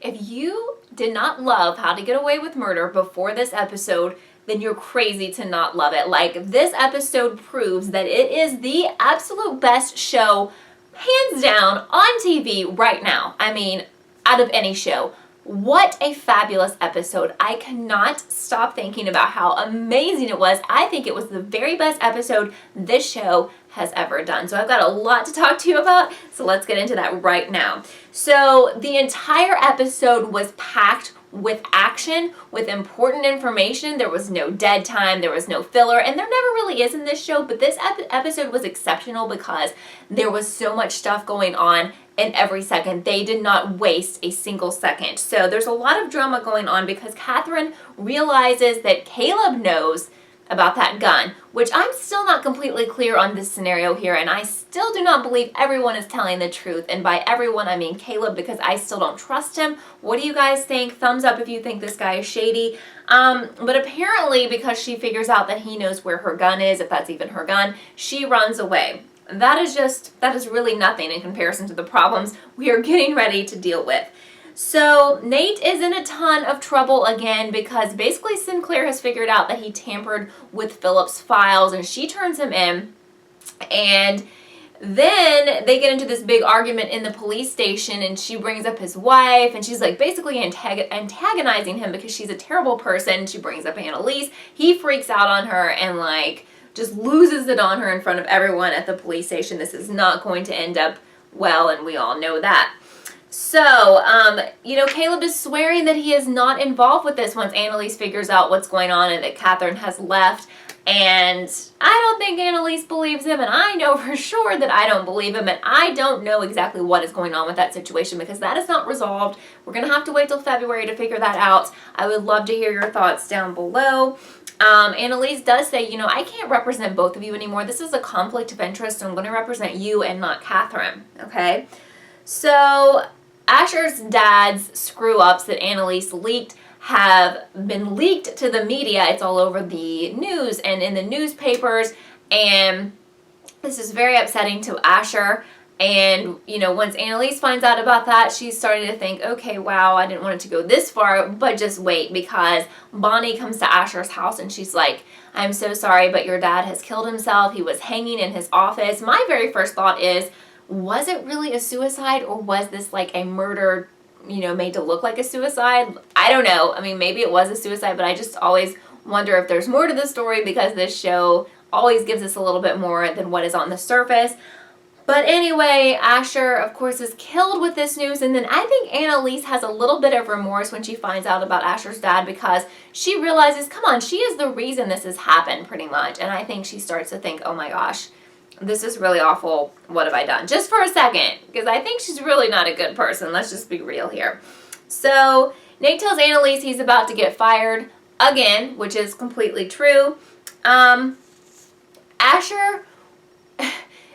If you did not love How to Get Away with Murder before this episode, then you're crazy to not love it. Like, this episode proves that it is the absolute best show, hands down, on TV right now. I mean, out of any show. What a fabulous episode. I cannot stop thinking about how amazing it was. I think it was the very best episode this show has ever done. So I've got a lot to talk to you about, so let's get into that right now. So the entire episode was packed with action, with important information. There was no dead time, there was no filler, and there never really is in this show, but this episode was exceptional because there was so much stuff going on in every second. They did not waste a single second. So there's a lot of drama going on because Catherine realizes that Caleb knows about that gun, which I'm still not completely clear on this scenario here, and I still do not believe everyone is telling the truth, and by everyone I mean Caleb, because I still don't trust him. What do you guys think? Thumbs up if you think this guy is shady. But apparently, because she figures out that he knows where her gun is, if that's even her gun, she runs away. That is really nothing in comparison to the problems we are getting ready to deal with. So Nate is in a ton of trouble again because basically Sinclair has figured out that he tampered with Philip's files and she turns him in, and then they get into this big argument in the police station and she brings up his wife and she's like basically antagonizing him because she's a terrible person. She brings up Annalise. He freaks out on her and like just loses it on her in front of everyone at the police station. This is not going to end up well, and we all know that. So, Caleb is swearing that he is not involved with this once Annalise figures out what's going on and that Catherine has left. And I don't think Annalise believes him, and I know for sure that I don't believe him, and I don't know exactly what is going on with that situation because that is not resolved. We're going to have to wait till February to figure that out. I would love to hear your thoughts down below. Annalise does say, I can't represent both of you anymore. This is a conflict of interest, so I'm going to represent you and not Catherine, okay? So Asher's dad's screw-ups that Annalise leaked have been leaked to the media. It's all over the news and in the newspapers, and this is very upsetting to Asher. And, once Annalise finds out about that, she's starting to think, okay, wow, I didn't want it to go this far, but just wait, because Bonnie comes to Asher's house and she's like, I'm so sorry, but your dad has killed himself. He was hanging in his office. My very first thought is, was it really a suicide, or was this like a murder, made to look like a suicide? I don't know. I mean, maybe it was a suicide, but I just always wonder if there's more to the story because this show always gives us a little bit more than what is on the surface. But anyway, Asher, of course, is killed with this news, and then I think Annalise has a little bit of remorse when she finds out about Asher's dad because she realizes, come on, she is the reason this has happened, pretty much. And I think she starts to think, oh my gosh, this is really awful. What have I done? Just for a second, because I think she's really not a good person. Let's just be real here. So Nate tells Annalise he's about to get fired again, which is completely true. Asher,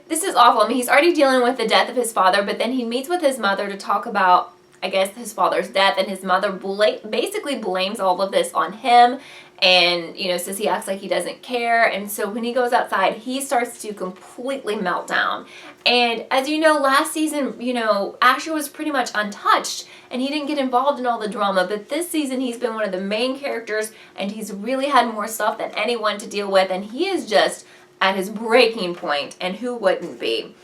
this is awful. I mean, he's already dealing with the death of his father, but then he meets with his mother to talk about, I guess, his father's death, and his mother basically blames all of this on him and, says he acts like he doesn't care. And so when he goes outside, he starts to completely melt down. And as you know, last season, Asher was pretty much untouched and he didn't get involved in all the drama. But this season, he's been one of the main characters and he's really had more stuff than anyone to deal with. And he is just at his breaking point, and who wouldn't be?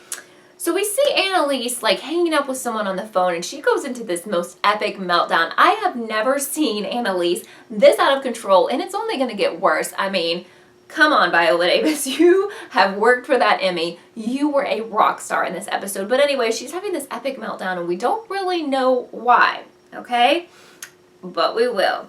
So we see Annalise like hanging up with someone on the phone, and she goes into this most epic meltdown. I have never seen Annalise this out of control, and it's only going to get worse. I mean, come on, Viola Davis, you have worked for that Emmy. You were a rock star in this episode. But anyway, she's having this epic meltdown, and we don't really know why, okay? But we will.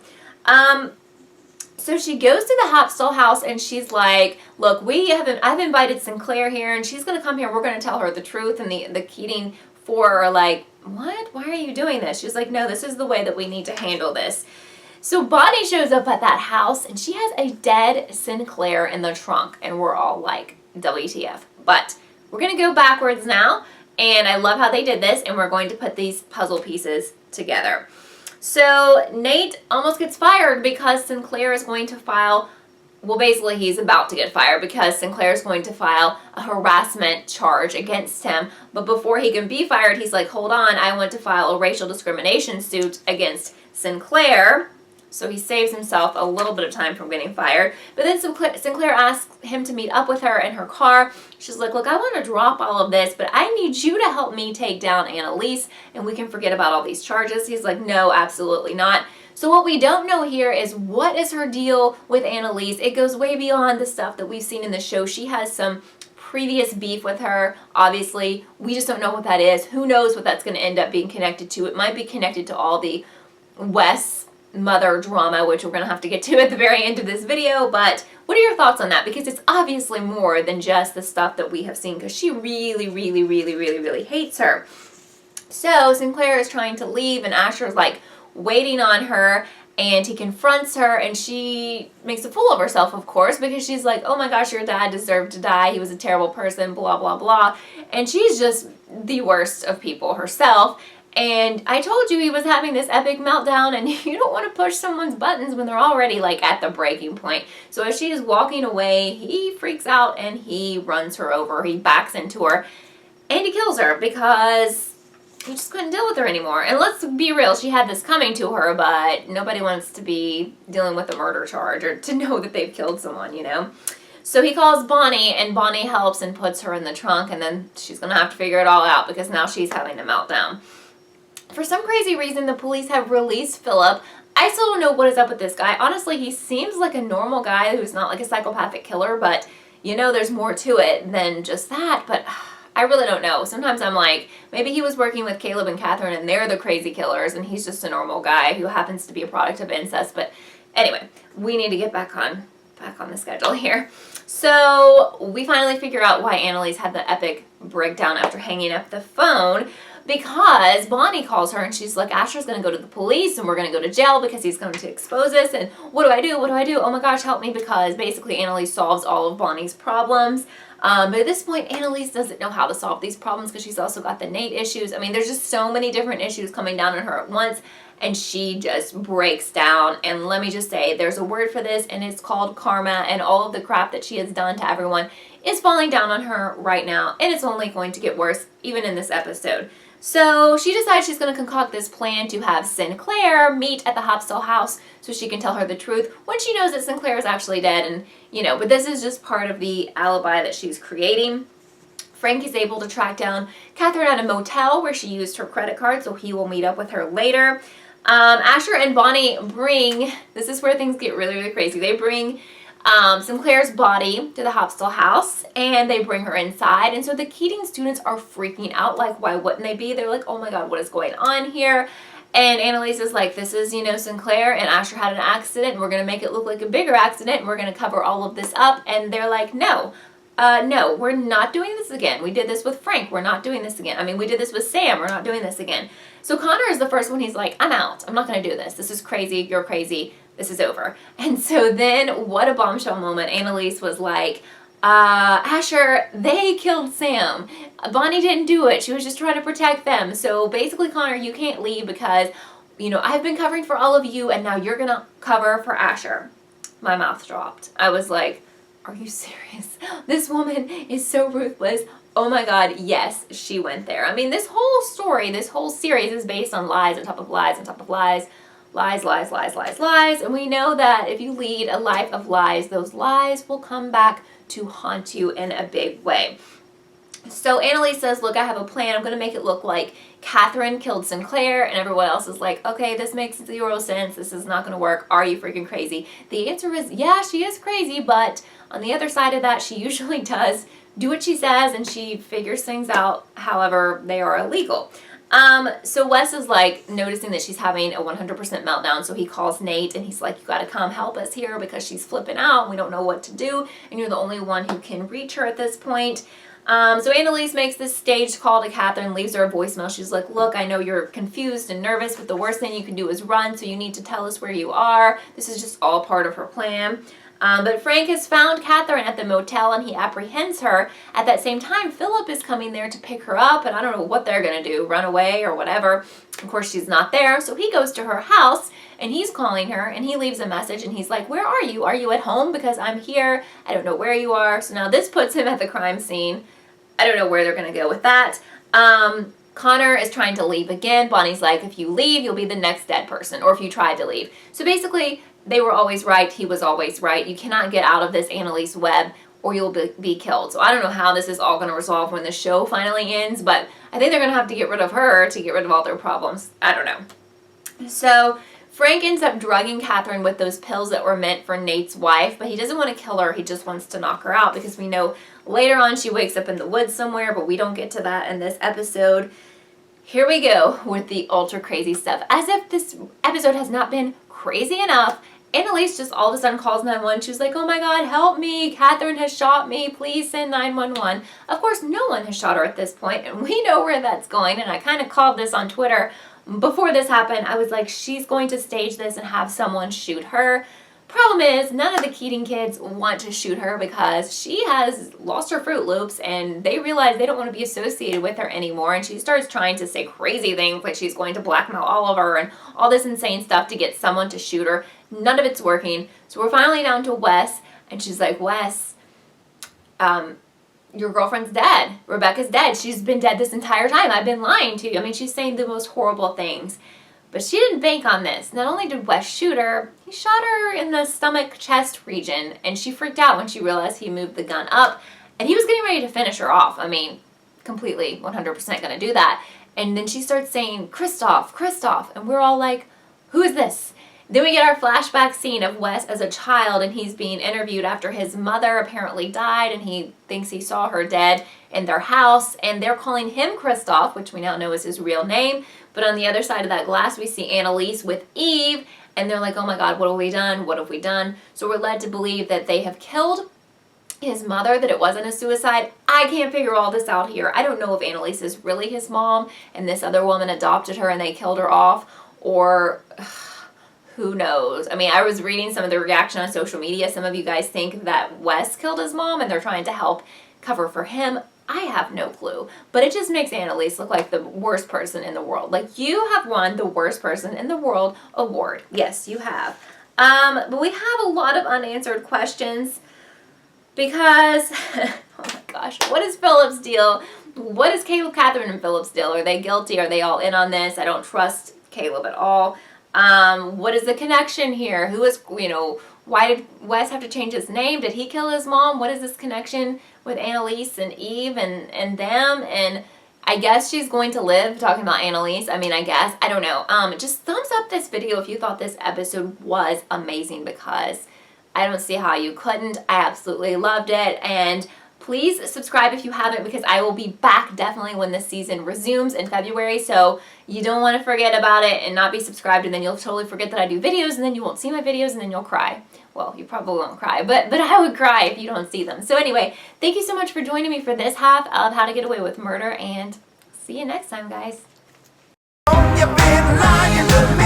So she goes to the Hopstall house and she's like, look, I've invited Sinclair here and she's going to come here. We're going to tell her the truth. And the Keating four are like, what? Why are you doing this? She's like, no, this is the way that we need to handle this. So Bonnie shows up at that house and she has a dead Sinclair in the trunk. And we're all like, WTF. But we're going to go backwards now. And I love how they did this. And we're going to put these puzzle pieces together. So Nate almost gets fired because Sinclair is going to file well, basically he's about to get fired because Sinclair's going to file a harassment charge against him. But before he can be fired, he's like, hold on, I want to file a racial discrimination suit against Sinclair. So he saves himself a little bit of time from getting fired. But then Sinclair asks him to meet up with her in her car. She's like, look, I want to drop all of this, but I need you to help me take down Annalise, and we can forget about all these charges. He's like, no, absolutely not. So what we don't know here is what is her deal with Annalise. It goes way beyond the stuff that we've seen in the show. She has some previous beef with her, obviously. We just don't know what that is. Who knows what that's going to end up being connected to. It might be connected to all the Wes mother drama, which we're going to have to get to at the very end of this video. But what are your thoughts on that? Because it's obviously more than just the stuff that we have seen, because she really, really, really, really, really hates her. So Sinclair is trying to leave, and Asher's like waiting on her, and he confronts her, and she makes a fool of herself, of course, because she's like, oh my gosh, your dad deserved to die. He was a terrible person, blah, blah, blah. And she's just the worst of people herself. And I told you he was having this epic meltdown, and you don't want to push someone's buttons when they're already like at the breaking point. So as she is walking away, he freaks out and he runs her over. He backs into her and he kills her because he just couldn't deal with her anymore. And let's be real, she had this coming to her, but nobody wants to be dealing with a murder charge or to know that they've killed someone, you know? So he calls Bonnie, and Bonnie helps and puts her in the trunk, and then she's going to have to figure it all out because now she's having a meltdown. For some crazy reason, the police have released Philip. I still don't know what is up with this guy. Honestly, he seems like a normal guy who's not like a psychopathic killer, but you know there's more to it than just that. But I really don't know. Sometimes I'm like, maybe he was working with Caleb and Catherine and they're the crazy killers and he's just a normal guy who happens to be a product of incest. But anyway, we need to get back on the schedule here. So we finally figure out why Annalise had the epic breakdown after hanging up the phone, because Bonnie calls her and she's like, Asher's going to go to the police and we're going to go to jail because he's going to expose us, and what do I do? What do I do? Oh my gosh, help me, because basically Annalise solves all of Bonnie's problems. But at this point, Annalise doesn't know how to solve these problems because she's also got the Nate issues. I mean, there's just so many different issues coming down on her at once, and she just breaks down. And let me just say, there's a word for this, and it's called karma, and all of the crap that she has done to everyone is falling down on her right now, and it's only going to get worse even in this episode. So she decides she's going to concoct this plan to have Sinclair meet at the Hopstall house so she can tell her the truth when she knows that Sinclair is actually dead, and you know, but this is just part of the alibi that she's creating. Frank is able to track down Catherine at a motel where she used her credit card, so he will meet up with her later. Asher and Bonnie bring, this is where things get really, really crazy. They bring Sinclair's body to the Hopstall house, and they bring her inside, and so the Keating students are freaking out. Like, why wouldn't they be? They're like, oh my god, what is going on here? And Annalise is like, this is, you know, Sinclair and Asher had an accident, and we're going to make it look like a bigger accident, and we're going to cover all of this up. And they're like, no, we're not doing this again. We did this with Frank. We're not doing this again. I mean, we did this with Sam. We're not doing this again. So Connor is the first one. He's like, I'm out. I'm not going to do this. This is crazy. You're crazy. This is over. And so then, what a bombshell moment. Annalise was like, Asher, they killed Sam. Bonnie didn't do it. She was just trying to protect them. So basically, Connor, you can't leave because, you know, I've been covering for all of you, and now you're going to cover for Asher. My mouth dropped. I was like, are you serious? This woman is so ruthless. Oh my god, yes, she went there. I mean, this whole story, this whole series is based on lies on top of lies on top of lies. Lies, lies, lies, lies, lies. And we know that if you lead a life of lies, those lies will come back to haunt you in a big way. So Annalise says, look, I have a plan. I'm going to make it look like Catherine killed Sinclair, and everyone else is like, okay, this makes zero sense. This is not going to work. Are you freaking crazy? The answer is, yeah, she is crazy, but on the other side of that, she usually does do what she says, and she figures things out, however they are illegal. So Wes is like noticing that she's having a 100% meltdown, so he calls Nate and he's like, you gotta come help us here because she's flipping out. We don't know what to do, and you're the only one who can reach her at this point. So Annalise makes this staged call to Catherine, leaves her a voicemail. She's like, look, I know you're confused and nervous, but the worst thing you can do is run, so you need to tell us where you are. This is just all part of her plan. But Frank has found Catherine at the motel and he apprehends her. At that same time, Philip is coming there to pick her up, and I don't know what they're going to do, run away or whatever. Of course, she's not there, so he goes to her house and he's calling her and he leaves a message and he's like, where are you? Are you at home? Because I'm here. I don't know where you are. So now this puts him at the crime scene. I don't know where they're going to go with that. Connor is trying to leave again. Bonnie's like, if you leave, you'll be the next dead person, or if you tried to leave. So basically, they were always right. He was always right. You cannot get out of this Annalise web or you'll be killed. So I don't know how this is all going to resolve when the show finally ends, but I think they're going to have to get rid of her to get rid of all their problems. I don't know. So Frank ends up drugging Catherine with those pills that were meant for Nate's wife, but he doesn't want to kill her. He just wants to knock her out because we know later on she wakes up in the woods somewhere, but we don't get to that in this episode. Here we go with the ultra crazy stuff. As if this episode has not been crazy enough, Annalise just all of a sudden calls 911. She was like, oh my God, help me. Catherine has shot me. Please send 911. Of course, no one has shot her at this point, and we know where that's going. And I kind of called this on Twitter before this happened. I was like, she's going to stage this and have someone shoot her. Problem is, none of the Keating kids want to shoot her because she has lost her Fruit Loops and they realize they don't want to be associated with her anymore, and she starts trying to say crazy things like she's going to blackmail Oliver and all this insane stuff to get someone to shoot her. None of it's working. So we're finally down to Wes, and she's like, Wes, your girlfriend's dead. Rebecca's dead. She's been dead this entire time. I've been lying to you. I mean, she's saying the most horrible things. But she didn't bank on this. Not only did Wes shoot her, he shot her in the stomach chest region, and she freaked out when she realized he moved the gun up, and he was getting ready to finish her off. I mean, completely 100% gonna do that. And then she starts saying, Christoph, Christoph, and we're all like, who is this? Then we get our flashback scene of Wes as a child, and he's being interviewed after his mother apparently died, and he thinks he saw her dead in their house, and they're calling him Christoph, which we now know is his real name. But on the other side of that glass, we see Annalise with Eve, and they're like, oh my God, what have we done? What have we done? So we're led to believe that they have killed his mother, that it wasn't a suicide. I can't figure all this out here. I don't know if Annalise is really his mom, and this other woman adopted her and they killed her off, or who knows? I mean, I was reading some of the reaction on social media. Some of you guys think that Wes killed his mom and they're trying to help cover for him. I have no clue, but it just makes Annalise look like the worst person in the world. Like, you have won the worst person in the world award. Yes, you have. But we have a lot of unanswered questions because, oh my gosh, what is Philip's deal? What is Catherine and Philip's deal? Are they guilty? Are they all in on this? I don't trust Caleb at all. What is the connection here? Who is, why did Wes have to change his name? Did he kill his mom? What is this connection with Annalise and Eve and them? And I guess she's going to live, talking about Annalise. I mean, I guess. I don't know. Just thumbs up this video if you thought this episode was amazing, because I don't see how you couldn't. I absolutely loved it. And please subscribe if you haven't, because I will be back definitely when this season resumes in February. So you don't want to forget about it and not be subscribed, and then you'll totally forget that I do videos, and then you won't see my videos, and then you'll cry. Well, you probably won't cry, but I would cry if you don't see them. So anyway, thank you so much for joining me for this half of How to Get Away with Murder, and see you next time, guys. You've been lying to me.